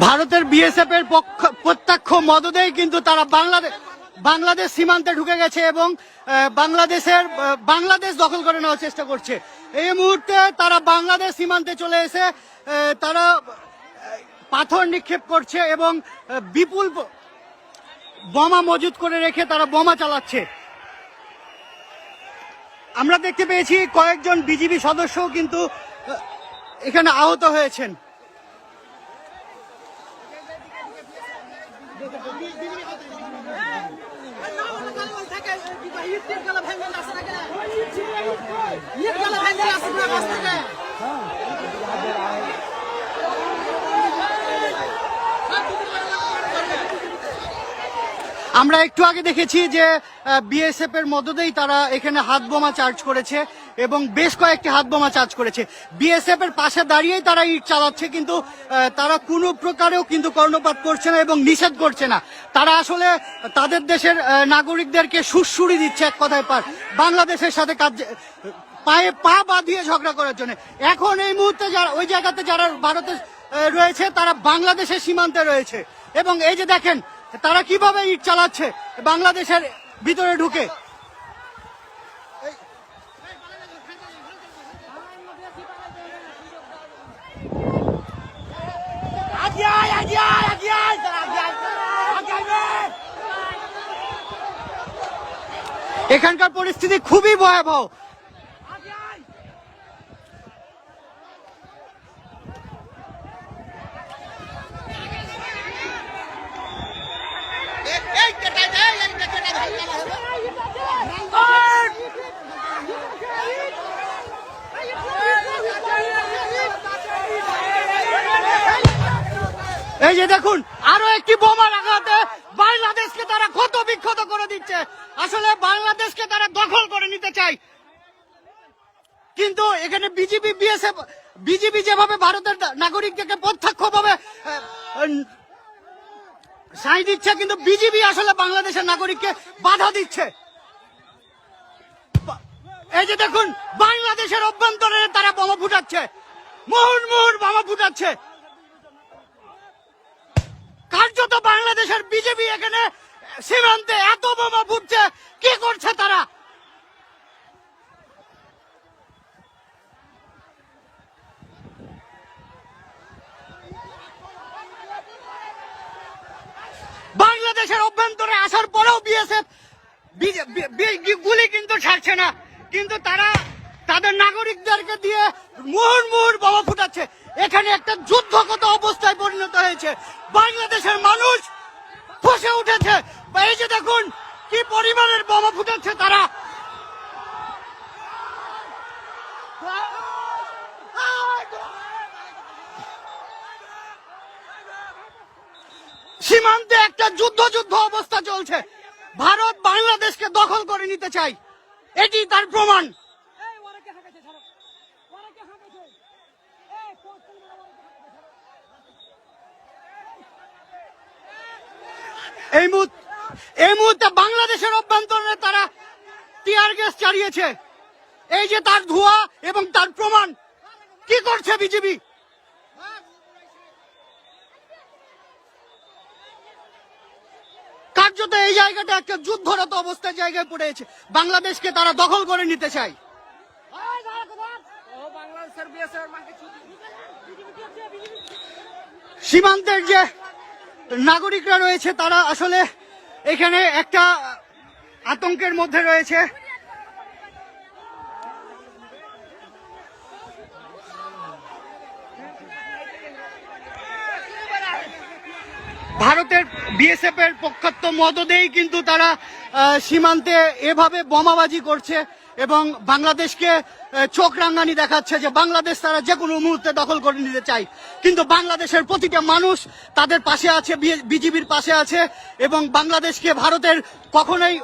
ভারতের বিএসএফ এর প্রত্যক্ষ মদদেই কিন্তু তারা বাংলাদেশ সীমান্তে ঢুকে গেছে এবং বাংলাদেশ দখল করে নেওয়ার চেষ্টা করছে। এই মুহূর্তে তারা বাংলাদেশ সীমান্তে চলে এসে তারা পাথর নিক্ষেপ করছে এবং বিপুল বোমা মজুত করে রেখে তারা বোমা চালাচ্ছে। আমরা দেখতে পেয়েছি কয়েকজন বিজিবি সদস্যও কিন্তু এখানে আহত হয়েছেন। আমরা একটু আগে দেখেছি যে বিএসএফ এর মদদেই তারা এখানে হাত বোমা চার্জ করেছে এবং বেশ কয়েকটি হাত বোমা চার্জ করেছে। বিএসএফ এর পাশে দাঁড়িয়েই তারা ইট চালাচ্ছে, কিন্তু তারা কোনো প্রকারেও কিন্তু কর্ণপাত করছে না এবং নিষেধ করছে না। তারা আসলে তাদের দেশের নাগরিকদেরকে সুড়সুড়ি দিচ্ছে এক কথায় বাংলাদেশের সাথে পায়ে পা বাঁধিয়ে ঝগড়া করার জন্য। এখন এই মুহূর্তে যারা ওই জায়গাতে যারা ভারতে রয়েছে তারা বাংলাদেশের সীমান্তে রয়েছে এবং এই যে দেখেন তারা কিভাবে ইট চালাচ্ছে বাংলাদেশের ভিতরে ঢুকে। এখানকার পরিস্থিতি খুবই ভয়াবহ। এই যে দেখুন আরো একটি বোমার আঘাতে বাংলাদেশকে তারা ক্ষত বিক্ষত করে দিচ্ছে। আসলে বাংলাদেশকে তারা দখল করে নিতে চায়, কিন্তু এখানে বিজিবি যেভাবে ভারতের নাগরিকদেরকে প্রত্যক্ষভাবে সাই দিচ্ছে, কিন্তু বিজিবি আসলে বাংলাদেশের নাগরিককে বাধা দিচ্ছে। এই যে দেখুন বাংলাদেশের অভ্যন্তরে তারা বোমা ফুটাচ্ছে, মুহুর্মুহুর বোমা ফুটাচ্ছে। কার্যত বাংলাদেশের বিজেপি এখানে সীমান্তে এত বোমা ফুটছে, কি করছে তারা? বাংলাদেশের অভ্যন্তরে আসার পরেও বিএসএফ গুলি কিন্তু ছাড়ছে না, কিন্তু তারা তাদের নাগরিকদেরকে দিয়ে মুহুর্মুহুর বোমা ফুটাচ্ছে। এখানে একটা যুদ্ধগত অবস্থায় পরিণত হয়েছে। বাংলাদেশের মানুষ ফসে উঠেছে। এই যে দেখুন কি পরিমাণের বোমা ফুটাচ্ছে তারা। সীমান্তে একটা যুদ্ধ অবস্থা চলছে। ভারত বাংলাদেশকে দখল করে নিতে চায়, এটি তার প্রমাণ। এই মুহূর্তে বাংলাদেশের অভ্যন্তরে তারা টিয়ার গ্যাস চালিয়েছে। এই যে তার ধোঁয়া এবং তার প্রমাণ। কি করছে বিজেপি? কার্যত এই জায়গাটা একটা যুদ্ধরত অবস্থার জায়গায় পড়েছে। বাংলাদেশকে তারা দখল করে নিতে চায়। সীমান্তের যে নাগরিকরা রয়েছে তারা আসলে এখানে একটা আতঙ্কের মধ্যে রয়েছে। ভারতের বিএসএফ এর পক্ষাত্ম মদদেই কিন্তু তারা সীমান্তে এভাবে বোমাবাজি করছে এবং বাংলাদেশকে চোখ রাঙানি দেখাচ্ছে যে বাংলাদেশ তারা যে কোনো মুহূর্তে দখল করে নিতে চায়। কিন্তু বাংলাদেশের প্রতিটা মানুষ তাদের পাশে আছে, বিজিবির পাশে আছে এবং বাংলাদেশকে ভারতের কখনোই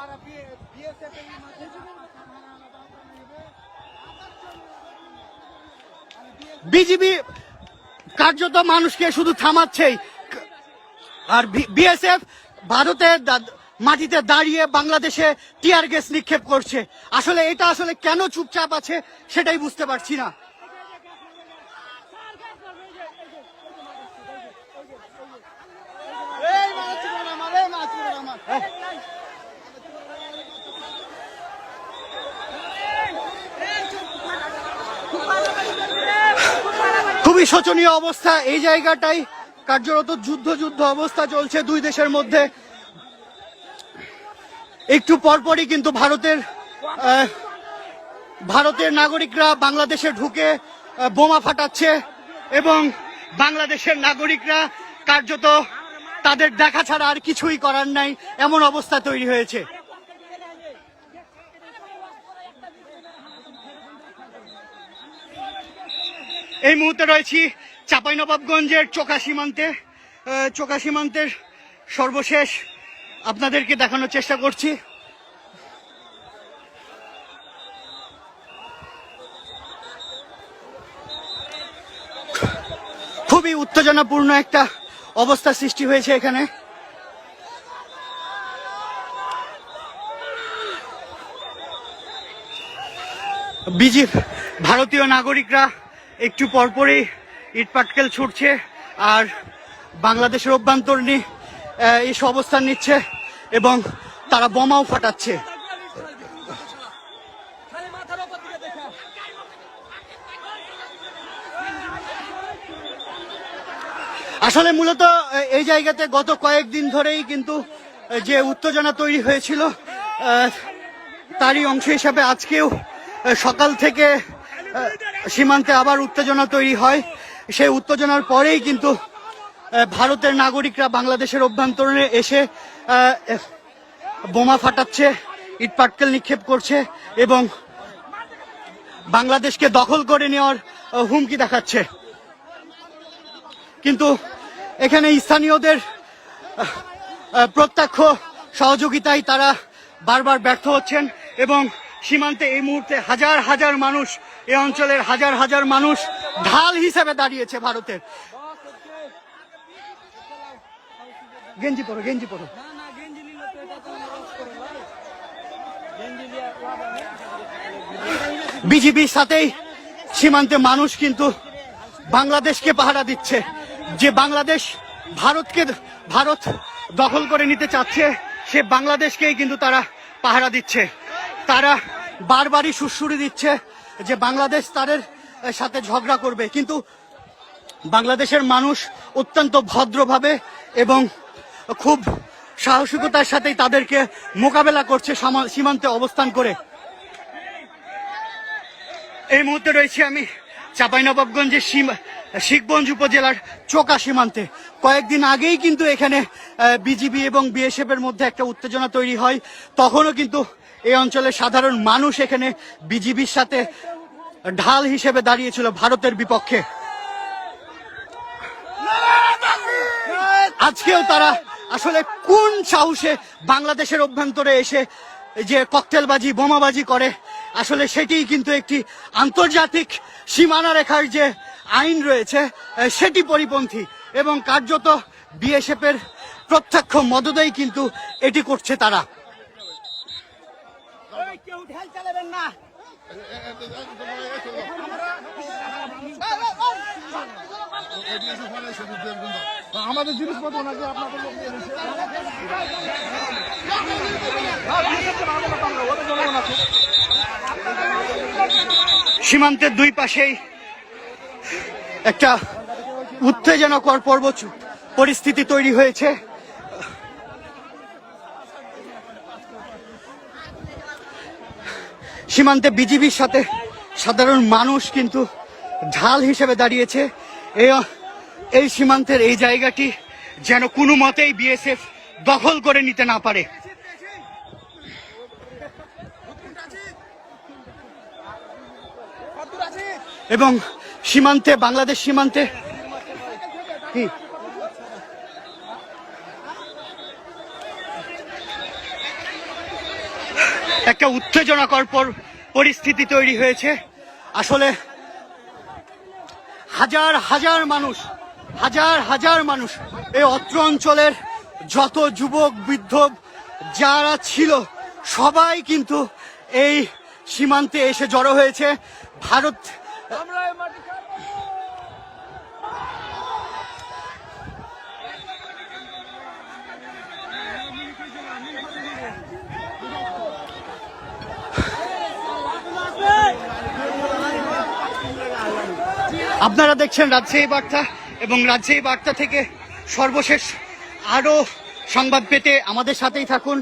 বিজিবি কার্যত মানুষকে শুধু থামাচ্ছেই, আর বিএসএফ ভারতের মাটিতে দাঁড়িয়ে বাংলাদেশে টিয়ার গ্যাস নিক্ষেপ করছে। আসলে এটা আসলে কেন চুপচাপ আছে সেটাই বুঝতে পারছি না। খুবই শোচনীয় অবস্থা। এই জায়গাটাই কার্যরত যুদ্ধ অবস্থা চলছে দুই দেশের মধ্যে। একটু পরপরই কিন্তু ভারতের নাগরিকরা বাংলাদেশে ঢুকে বোমা ফাটাচ্ছে এবং বাংলাদেশের নাগরিকরা কার্যত তাদের দেখা ছাড়া আর কিছুই করার নাই, এমন অবস্থা তৈরি হয়েছে। এই মুহূর্তে রয়েছি চাঁপাইনবাবগঞ্জের চোকা সীমান্তের সর্বশেষ আপনাদেরকে দেখানোর চেষ্টা করছি। খুবই উত্তেজনাপূর্ণ একটা অবস্থা সৃষ্টি হয়েছে এখানে। ভারতীয় নাগরিকরা একটু পরপরই ইটপাটকেল ছুটছে আর বাংলাদেশের অভ্যন্তরীণ এসে অবস্থান নিচ্ছে এবং তারা বোমাও ফাটাচ্ছে। আসলে মূলত এই জায়গাতে গত কয়েকদিন ধরেই কিন্তু যে উত্তেজনা তৈরি হয়েছিল তারই অংশ হিসাবে আজকেও সকাল থেকে সীমান্তে আবার উত্তেজনা তৈরি হয়। সেই উত্তেজনার পরেই কিন্তু ভারতের নাগরিকরা বাংলাদেশের অভ্যন্তরে এসে বোমা ফাটাচ্ছে, ইটপাটকেল নিক্ষেপ করছে এবং বাংলাদেশকে দখল করে নেওয়ার হুমকি দেখাচ্ছে। কিন্তু এখানে স্থানীয়দের প্রত্যক্ষ সহযোগিতায় তারা বারবার ব্যর্থ হচ্ছেন এবং সীমান্তে এই মুহূর্তে হাজার হাজার মানুষ, এই অঞ্চলের হাজার হাজার মানুষ ঢাল হিসেবে দাঁড়িয়েছে ভারতের। গেঞ্জি পরো। বিজিবির সাথেই সীমান্তে মানুষ কিন্তু বাংলাদেশকে পাহারা দিচ্ছে। যে বাংলাদেশ ভারত দখল করে নিতে চাচ্ছে, সে বাংলাদেশকেই কিন্তু তারা পাহারা দিচ্ছে। তারা বারবারই সুড়সুড়ি দিচ্ছে যে বাংলাদেশ তাদের সাথে ঝগড়া করবে, কিন্তু বাংলাদেশের মানুষ অত্যন্ত ভদ্রভাবে এবং খুব সাহসিকতার সাথেই তাদেরকে মোকাবেলা করছে সীমান্তে অবস্থান করে। এই মুহূর্তে রয়েছি আমি চাঁপাইনবাবগঞ্জের শিখগঞ্জ উপজেলার চোকা সীমান্তে। কয়েকদিন আগেই কিন্তু এখানে বিজিবি এবং বিএসএফ এর মধ্যে একটা উত্তেজনা তৈরি হয়। তখনও কিন্তু এই অঞ্চলের সাধারণ মানুষ এখানে বিজিবির সাথে ঢাল হিসেবে দাঁড়িয়েছিল ভারতের বিপক্ষে। আজকেও তারা আসলে কোন সাহসে বাংলাদেশের অভ্যন্তরে এসে যে ককটেলবাজি, বোমাবাজি করে, আসলে সেটিই কিন্তু একটি আন্তর্জাতিক সীমানা রেখার যে আইন রয়েছে সেটি পরিপন্থী এবং কার্যত বিএসএফ এর প্রত্যক্ষ মদদেই কিন্তু এটি করছে তারা। আমাদের জিনিসপত্র নাকি আপনাদের সীমান্তের দুই পাশেই একটা উত্তেজনাকর পরিস্থিতি তৈরি হয়েছে। সীমান্তে বিজিবির সাথে সাধারণ মানুষ কিন্তু ঢাল হিসেবে দাঁড়িয়েছে। এই সীমান্তের এই জায়গাটি যেন কোনো মতেই বিএসএফ দখল করে নিতে না পারে। এবং সীমান্তে, বাংলাদেশ সীমান্তে একটা উত্তেজনাকর পরিস্থিতি তৈরি হয়েছে। আসলে হাজার হাজার মানুষ এই অত্র অঞ্চলের যত যুবক বৃদ্ধ যারা ছিল সবাই কিন্তু এই সীমান্তে এসে জড়ো হয়েছে। ভারত আপনারা দেখছেন রাজশাহী বার্তা এবং রাজশাহী বার্তা থেকে সর্বশেষ আরো সংবাদ পেতে আমাদের সাথেই থাকুন।